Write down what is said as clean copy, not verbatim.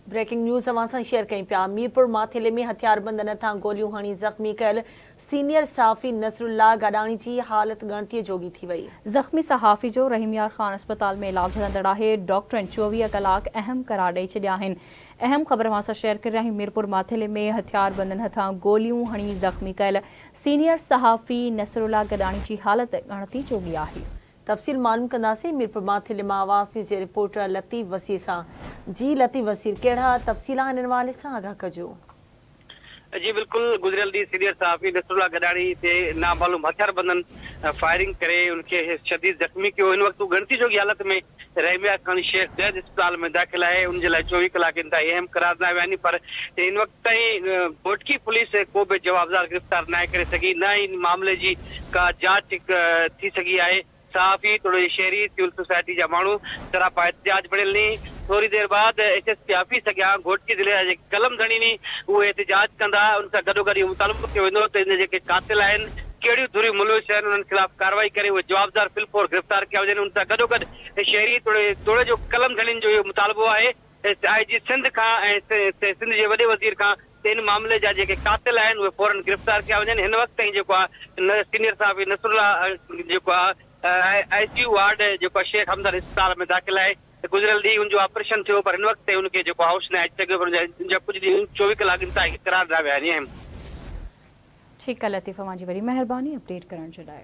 Breaking news अवां सां share कयूं पिया। मीरपुर माथेले में हथियारबंद नथां गोलियूं हणी ज़ख़्मी कयल सीनियर सहाफ़ी नसरुल्लाह गडाणी जी हालत ॻणतीअ जोगी थी वई। ज़ख़्मी सहाफ़ी जो रहीमयार ख़ान अस्पताल में इलाज हलंदड़ आहे। डॉक्टरनि 24 कलाक अहम करार ॾेई छॾिया आहिनि। अहम ख़बर अवां सां शेयर करे रहिया आहियूं। मीरपुर माथेले में हथियारबंदनि हथां गोलियूं हणी ज़ख़्मी कयल सीनियर सहाफ़ी नसरुल्लाह गडाणी जी हालत ॻणती जोगी आहे। तफ़सील मालूम कंदासीं मीरपुर माथेले मां आवाज़ न्यूज़ जे रिपोर्टर लतीफ़ वसीर खां। जी लतीफ़ वसीर, कहिड़ा तफ़सील आहिनि इन हवाले सां आगाह कजो। जी बिल्कुल, गुज़िरियल ॾींहुं सीनियर सहाफ़ी नसरुल्लाह गडाणी ते नामालूम हथियारबंदन फायरिंग करे उनके शदीद ज़ख्मी कियो। इन वक्त ॻणती जोगी हालत में रहीमयार ख़ान शेख ज़ैद अस्पताल में दाख़िल आहे। उनजे लाइ 24 कलाक इंतहाई अहम करार ॾिना विया आहिनि, पर इन वक्त ताईं भोटकी पुलिस को बि जवाबदार गिरफ़्तार न करे सघी, न इन मामले जी का जांच थी सघी आहे। सहाफ़ी थोरो शहरी सिविल सोसाइटी जा माण्हू सरापा एहतजाज बढ़ियल नी। थोड़ी देर बाद एसएसपी ऑफिस अॻियां घोटकी ज़िले जा जेके कलम धणी नी उहे एहतजाज कंदा। उन सां गॾोगॾु इहो मुतालबो कयो वेंदो त इन जेके कातिल आहिनि, कहिड़ियूं धुरियूं मुलविस आहिनि, उन्हनि ख़िलाफ़ कार्रवाई करे उहे जवाबदार फिलफोर गिरफ़्तार कया वञनि। उन सां गॾोगॾु शहरी तोड़े जो कलम धणियुनि जो इहो मुतालबो आहे आईजी सिंध खां ऐं सिंध जे वॾे वज़ीर खां इन मामले जा जेके कातिल आहिनि उहे फौरन गिरफ़्तार कया वञनि। हिन वक़्त ताईं जेको आहे सीनियर सहाफ़ी नसरुल्लाह जेको आहे आईसीयू वार्ड जेको शेख हमदर्द अस्पताल में दाख़िल आहे। गुज़िरियल ॾींहुं उनजो ऑपरेशन थियो, पर हिन वक़्त ताईं उनखे जेको होश न अची सघियो, पर उनजा कुझु ॾींहं 24 कलाक इंतहाई करार ॾिना विया आहिनि। ठीकु आहे लतीफ़, तव्हांजी वरी महिरबानी अपडेट करण जे लाइ।